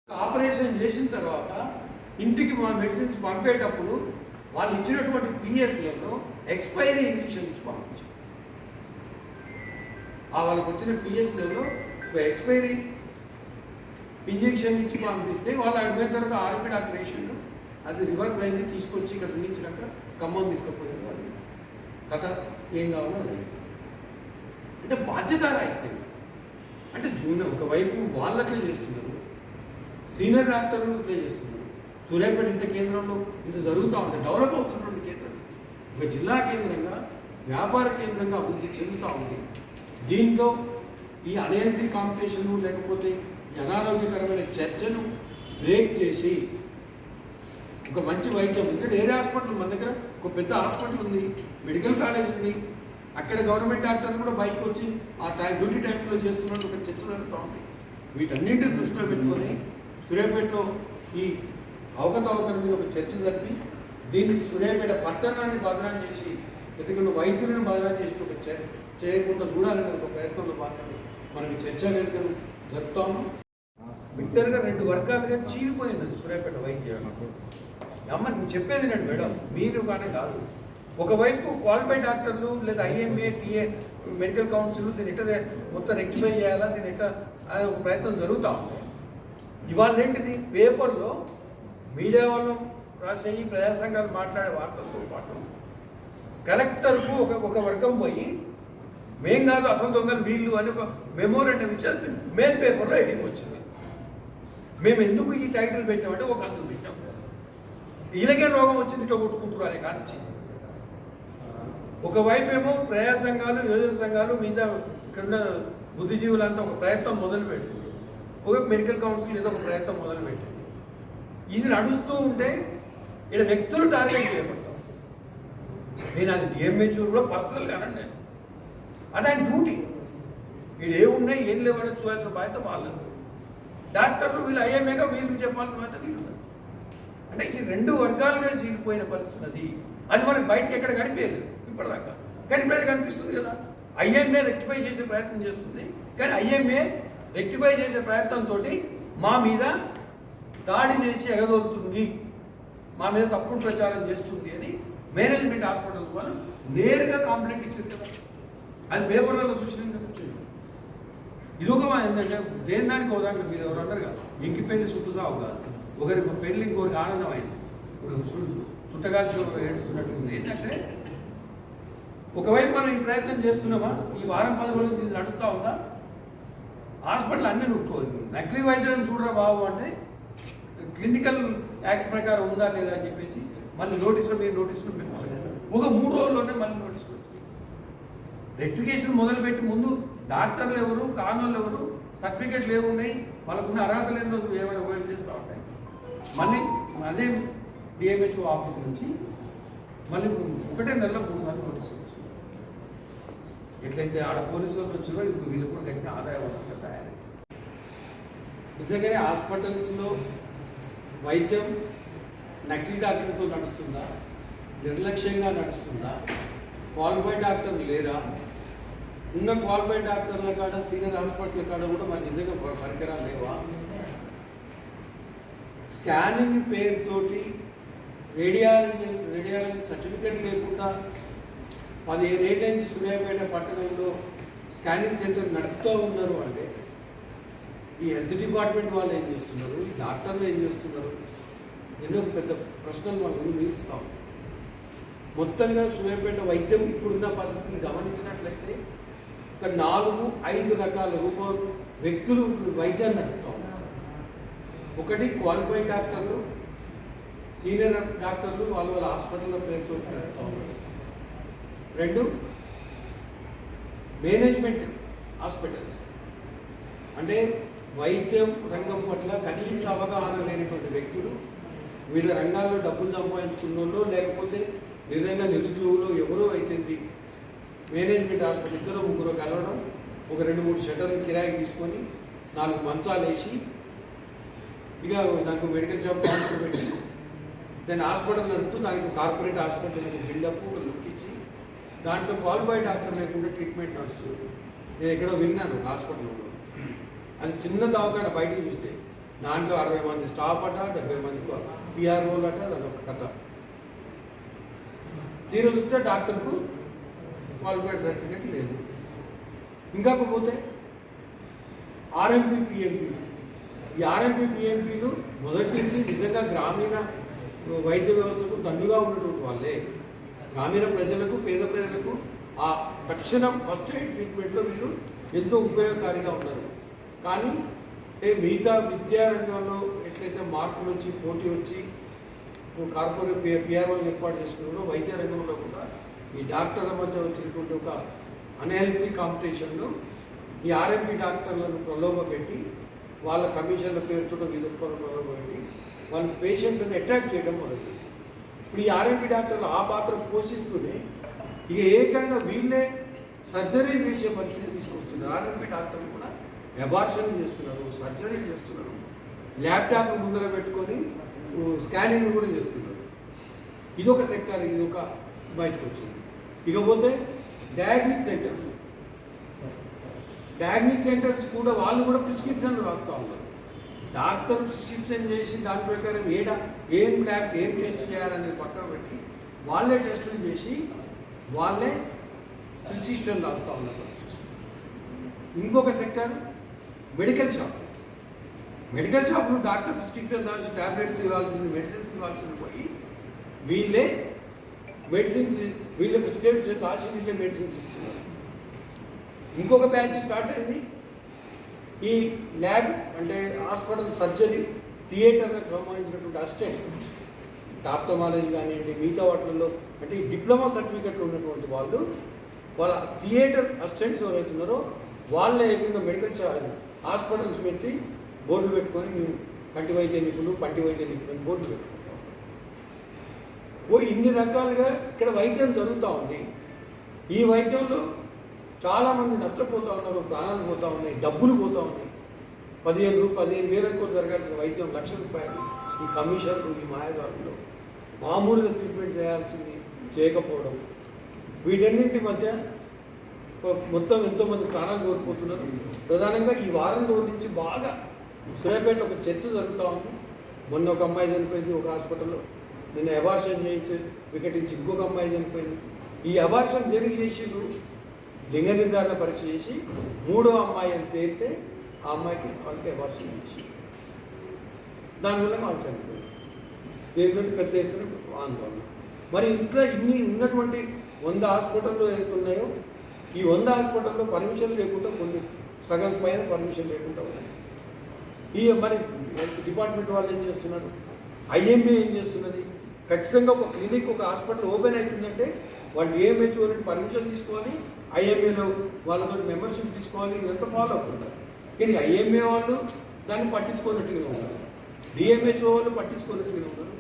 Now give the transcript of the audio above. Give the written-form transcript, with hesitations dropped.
Operation చేసిన తర్వాత ఇంటికి మా మెడిసిన్స్ పంపేటప్పుడు వాళ్ళు ఇచ్చినటువంటి పిఎస్లలో ఎక్స్పైరీ ఇంజక్షన్ ఇచ్చి పంపించారు. వాళ్ళకి వచ్చిన పిఎస్లలో ఒక ఎక్స్పైరీ ఇంజక్షన్ ఇచ్చి పంపిస్తే వాళ్ళు అడిగిన తర్వాత ఆర్ఎంపీ డాక్టర్ పేషెంట్ అది రివర్స్ అయింది, తీసుకొచ్చి ఇక్కడ చూపించినాక ఖమ్మం తీసుకుపోయారు. అది కథ ఏం కావాలో అది అంటే బాధ్యతారాహిత్యం. అంటే జూనియర్ ఒకవైపు వాళ్ళు అట్లా చేస్తున్నారు, సీనియర్ డాక్టర్లు ఇట్లా చేస్తున్నారు. సూర్యాపేట ఇంత కేంద్రంలో ఇంత జరుగుతూ ఉంటుంది, డెవలప్ అవుతున్నటువంటి కేంద్రం, ఒక జిల్లా కేంద్రంగా వ్యాపార కేంద్రంగా అభివృద్ధి చెందుతూ ఉంది. దీంట్లో ఈ అన్హెల్తీ కాంపిటీషన్ లేకపోతే అనారోగ్యకరమైన చర్చను బ్రేక్ చేసి ఒక మంచి వైద్యం, ఇక్కడ ఏరియా హాస్పిటల్ మన దగ్గర ఒక పెద్ద హాస్పిటల్ ఉంది, మెడికల్ కాలేజ్ ఉంది, అక్కడ గవర్నమెంట్ డాక్టర్లు కూడా బయటకు వచ్చి ఆ డ్యూటీ టైంలో చేస్తున్నట్టు ఒక చర్చ జరుగుతూ ఉంది. వీటన్నింటిని దృష్టిలో పెట్టుకొని సూర్యాపేటలో ఈ అవకతవకల మీద ఒక చర్చ జరిపి దీన్ని సూర్యాపేట పట్టణాన్ని బదనాలు చేసి ఎందుకంటే వైద్యులను బదనాలు చేసి ఒక చేయకుండా చూడాలనే ఒక ప్రయత్నంలో భాగంగా మనకి చర్చా వేదికను జరుపుతాము. బిట్టర్గా 2 వర్గాలుగా చీలిపోయింది సూర్యాపేట వైద్యం. అమ్మ నేను చెప్పేది నేను మేడం, మీరు కానీ కాదు. ఒకవైపు క్వాలిఫైడ్ డాక్టర్లు లేదా ఐఎంఏ టీఏ మెడికల్ కౌన్సిల్ దీన్ని ఎట్లా మొత్తం రెక్టిఫై చేయాలా, దీన్ని ఎట్లా ఒక ప్రయత్నం జరుగుతూ ఉంది. ఇవాళ ఏంటిది పేపర్లో మీడియా వాళ్ళు రాసేవి ప్రజా సంఘాలు మాట్లాడే వార్తలతో పాటు కలెక్టర్కు ఒక వర్గం పోయి మేం కాదు అసలు దొంగలు వీళ్ళు అని ఒక మెమోరాండం ఇచ్చారు. మెయిన్ పేపర్లో ఎడిటింగ్ వచ్చింది. మేము ఎందుకు ఈ టైటిల్ పెట్టామంటే ఒక అందుకు పెట్టాం, వీళ్ళకే రోగం వచ్చింది ఇట్లా కొట్టుకుంటున్నారు అనే కానిచ్చి. ఒకవైపు ఏమో ప్రజా సంఘాలు యోజన సంఘాలు మిగతా ఇక్కడ బుద్ధిజీవులంతా ఒక ప్రయత్నం మొదలుపెట్టింది, ఒక మెడికల్ కౌన్సిల్ ఏదో ఒక ప్రయత్నం మొదలుపెట్టింది. ఇది నడుస్తూ ఉంటే ఇక్కడ వ్యక్తులు టార్గెట్ చేయబడతాం. నేను అది డిఎంహెచ్ఓ కూడా పర్సనల్గా అనండి, నేను అది ఆయన డ్యూటీ. వీడు ఏమున్నాయి ఏం లేవని చూడాల్సిన బాధ్యత వాళ్ళకు. డాక్టర్లు వీళ్ళు ఐఎంఏగా వీళ్ళు చెప్పాల్సిన బాధ్యత వీళ్ళు. అంటే ఈ 2 వర్గాలుగా చీలిపోయిన పరిస్థితి ఉన్నది. అది మనకి బయటకు ఎక్కడ కనిపించలేదు ఇప్పటిదాకా, కానీ ఇప్పుడైతే కనిపిస్తుంది కదా. ఐఎంఏ రెక్టిఫై చేసే ప్రయత్నం చేస్తుంది, కానీ ఐఎంఏ రెక్టిఫై చేసే ప్రయత్నంతో మా మీద దాడి చేసి ఎగదోలుతుంది, మా మీద తప్పుడు ప్రచారం చేస్తుంది అని మేనేజ్మెంట్ హాస్పిటల్స్ వాళ్ళు నేరుగా కంప్లైంట్ ఇచ్చారు కదా. అది పేపర్లలో చూసినాం కదా. ఇది ఒక ఏంటంటే దేని దానికి ఒకదానికి మీరు ఎవరు అన్నారు కదా, ఇంకి పెళ్లి సుఖసావు కాదు, ఒకరి పెళ్లి ఇంకొకరికి ఆనందమైంది, చుట్టగాల్చి ఏడుస్తున్నట్టు ఉంది. ఏంటంటే ఒకవైపు మనం ఈ ప్రయత్నం చేస్తున్నామా, ఈ వారం 10 రోజుల నుంచి ఇది నడుస్తూ ఉందా, హాస్పిటల్ అన్నీ నొక్కుకోవాలి. నకిలీ వైద్యులను చూడరా బాబు అంటే క్లినికల్ యాక్ట్ ప్రకారం ఉందా లేదా అని చెప్పేసి మళ్ళీ నోటీసులు మీరు నోటీసులు పెట్టాలి. ఒక 3 రోజుల్లోనే మళ్ళీ నోటీసులు వచ్చింది. రెక్టిఫికేషన్ మొదలుపెట్టి ముందు డాక్టర్లు ఎవరు, కానోళ్ళు ఎవరు, సర్టిఫికేట్లు ఏమున్నాయి, వాళ్ళకున్న అర్హతలు ఏందో ఏమైనా ఉపయోగం చేస్తూ ఉంటాయి. మళ్ళీ అదే డిఎంహెచ్ఓ ఆఫీస్ నుంచి మళ్ళీ 1 నెలలో 3 సార్లు నోటీసులు వచ్చింది. ఎట్లయితే ఆడ పోలీసు వాళ్ళు వచ్చారో ఇప్పుడు వీళ్ళు కూడా గట్టిన ఆదాయ వనరుగా తయారై నిజంగానే హాస్పిటల్స్లో వైద్యం నకిలీ డాక్టర్తో నడుస్తుందా, నిర్లక్ష్యంగా నడుస్తుందా, క్వాలిఫైడ్ డాక్టర్లు లేరా, ఉన్న క్వాలిఫైడ్ డాక్టర్ల కాడ సీనియర్ హాస్పిటల్ కాడ కూడా మరి నిజంగా పరికరాలు లేవా, స్కానింగ్ పేరుతోటి రేడియాలజీ సర్టిఫికేట్ లేకుండా 10 ఏళ్ళ నుంచి సూర్యాపేట పట్టణంలో స్కానింగ్ సెంటర్ నడుపుతూ ఉన్నారు అంటే ఈ హెల్త్ డిపార్ట్మెంట్ వాళ్ళు ఏం చేస్తున్నారు, ఈ డాక్టర్లు ఏం చేస్తున్నారు, ఎన్నో పెద్ద ప్రశ్నలు మనం నిలుస్తాం. మొత్తంగా సూర్యాపేట వైద్యం ఇప్పుడున్న పరిస్థితిని గమనించినట్లయితే ఒక 4-5 రకాల వ్యక్తులు వైద్యాన్ని నడుపుతాం. ఒకటి క్వాలిఫైడ్ డాక్టర్లు, సీనియర్ డాక్టర్లు వాళ్ళ హాస్పిటల్లో పేరుతో నడుపుతూ ఉన్నారు. 2 మేనేజ్మెంట్ హాస్పిటల్స్, అంటే వైద్యం రంగం పట్ల కనీస అవగాహన లేనటువంటి వ్యక్తులు, వివిధ రంగాల్లో డబ్బులు సంపాదించుకున్న లేకపోతే నిజంగా నిరుద్యోగులు ఎవరో అయితే మేనేజ్మెంట్ హాస్పిటల్ 2-3 కలవడం, ఒక 2-3 షట్టర్లు కిరాయికి తీసుకొని 4 మంచాలు వేసి ఇక నాకు మెడికల్ షాప్ కౌంటర్ పెట్టి దాన్ని హాస్పిటల్ నడుపుతూ దానికి కార్పొరేట్ హాస్పిటల్ బిల్డప్ ఒక లుక్ ఇచ్చి దాంట్లో క్వాలిఫైడ్ డాక్టర్ లేకుండా ట్రీట్మెంట్ నడుస్తుంది. నేను ఎక్కడో విన్నాను హాస్పిటల్లో, అది చిన్న దవాఖాన బయటకు చూస్తే దాంట్లో 60 మంది స్టాఫ్ అట, 70 మంది పిఆర్ఓలు అట, అదొక కథ. తీరు చూస్తే డాక్టర్కు క్వాలిఫైడ్ సర్టిఫికేట్ లేదు. ఇంకాకపోతే ఆర్ఎంపీ పిఎంపీలు, ఈ ఆర్ఎంపీ పిఎంపీలు మొదటి నుంచి నిజంగా గ్రామీణ వైద్య వ్యవస్థకు దండుగా ఉన్నటువంటి వాళ్ళే. గ్రామీణ ప్రజలకు, పేద ప్రజలకు ఆ తక్షణం ఫస్ట్ ఎయిడ్ ట్రీట్మెంట్లో వీళ్ళు ఎంతో ఉపయోగకారిగా ఉన్నారు. కానీ మిగతా విద్యారంగంలో ఎట్లయితే మార్పులు వచ్చి, పోటీ వచ్చి కార్పొరేట్ పిఆర్ఓలు ఏర్పాటు చేసుకున్నారో, వైద్య రంగంలో కూడా ఈ డాక్టర్ల మధ్య వచ్చినటువంటి ఒక అన్హెల్తీ కాంపిటీషన్లో ఈ ఆర్ఎంపీ డాక్టర్లను ప్రలోభ పెట్టి, వాళ్ళ కమిషన్ల పేరుతో విధులను ప్రలోభ పెట్టి వాళ్ళ పేషెంట్లను అట్రాక్ట్ చేయడం మొదలు. ఇప్పుడు ఈ ఆర్ఎంపీ డాక్టర్లు ఆ పాత్ర పోషిస్తూనే ఇక ఏకంగా వీళ్ళే సర్జరీలు చేసే పరిస్థితి తీసుకొస్తున్నారు. ఆర్ఎంపీ డాక్టర్లు కూడా అబార్షన్ చేస్తున్నారు, సర్జరీలు చేస్తున్నారు, ల్యాప్టాప్ ముందర పెట్టుకొని స్కానింగ్ కూడా చేస్తున్నారు. ఇదొక సెక్టర్, ఇదొక బయటకు వచ్చింది. ఇకపోతే డయాగ్నిక్ సెంటర్స్ కూడా వాళ్ళు కూడా ప్రిస్క్రిప్షన్లు రాస్తూ ఉన్నారు. డాక్టర్ ప్రిస్క్రిప్షన్ చేసి దాని ప్రకారం ఏం టెస్ట్ చేయాలనేది పక్కన పెట్టి వాళ్ళే టెస్టులు చేసి వాళ్ళే ప్రిస్క్రిప్షన్ రాస్తూ ఉన్నారు. ఇంకొక సెక్టర్ మెడికల్ షాప్లు డాక్టర్ ప్రిస్క్రిప్షన్ రాసి ట్యాబ్లెట్స్ ఇవ్వాల్సింది, మెడిసిన్స్ ఇవ్వాల్సింది పోయి వీళ్ళే ప్రిస్క్రిప్షన్ రాసి వీళ్ళే మెడిసిన్స్ ఇస్తున్నారు. ఇంకొక బ్యాచ్ స్టార్ట్ అయింది. ఈ ల్యాబ్ అంటే హాస్పిటల్ సర్జరీ థియేటర్లకు సంబంధించినటువంటి అసిస్టెంట్, ఆప్థమాలజీ కానివ్వండి, మిగతా వాటిల్లో అంటే ఈ డిప్లొమా సర్టిఫికెట్లు ఉన్నటువంటి వాళ్ళ థియేటర్ అసిస్టెంట్స్ ఎవరైతే ఉన్నారో వాళ్ళే ఏకంగా మెడికల్ హాస్పిటల్స్ పెట్టి బోర్డులు పెట్టుకొని మేము కంటి వైద్య నిపుణులు, పంటి వైద్య నిపుణులు బోర్డులు పెట్టుకుంటాం. ఇన్ని రకాలుగా ఇక్కడ వైద్యం జరుగుతూ ఉంది. ఈ వైద్యంలో చాలామంది నష్టపోతూ ఉన్నారు, ప్రాణాలు పోతూ ఉన్నాయి, డబ్బులు పోతూ ఉన్నాయి. 15,000 జరగాల్సిన వైద్యం ₹1,00,000 ఈ కమిషన్లు, ఈ మాయదారులు మామూలుగా ట్రీట్మెంట్ చేయాల్సింది చేయకపోవడం, వీటన్నింటి మధ్య మొత్తం ఎంతోమంది ప్రాణాలు కోల్పోతున్నారు. ప్రధానంగా ఈ వారం రోజు నుంచి బాగా సూర్యాపేటలో ఒక చర్చ జరుగుతూ ఉంది. మొన్న ఒక అమ్మాయి చనిపోయింది ఒక హాస్పిటల్లో, నిన్న అబార్షన్ చేయించి వికటించి ఇంకొక అమ్మాయి చనిపోయింది. ఈ అబార్షన్ దేనికి చేసిండ్రు? లింగ నిర్ధారణ పరీక్ష చేసి 3వ అమ్మాయి అని తేలితే ఆ అమ్మాయికి వాళ్ళకి అబార్షన్ చేసి దానివల్ల వాళ్ళు చనిపోయింది. దీనితో పెద్ద ఎత్తున ఆందోళన. మరి ఇంట్లో ఇన్ని ఉన్నటువంటి 100 హాస్పిటల్లో ఉన్నాయో ఈ 100 హాస్పిటల్లో పర్మిషన్ లేకుండా కొన్ని సగం పైన పర్మిషన్ లేకుండా ఉన్నాయి. మరి డిపార్ట్మెంట్ వాళ్ళు ఏం చేస్తున్నారు? ఐఎంఏ ఏం చేస్తున్నది? ఖచ్చితంగా ఒక క్లినిక్, ఒక హాస్పిటల్ ఓపెన్ అవుతుందంటే వాళ్ళు ఏఎంహెచ్ఓ నుండి పర్మిషన్ తీసుకోవాలి, ఐఎంఏలో వాళ్ళతో మెంబర్షిప్ తీసుకోవాలి, ఇదంతా ఫాలో అప్ ఉంటారు. కానీ ఐఎంఏ వాళ్ళు దాన్ని పట్టించుకున్నట్టుగా ఉన్నారు, డిఎంహెచ్ఓ వాళ్ళు పట్టించుకున్నట్టుగా ఉన్నారు.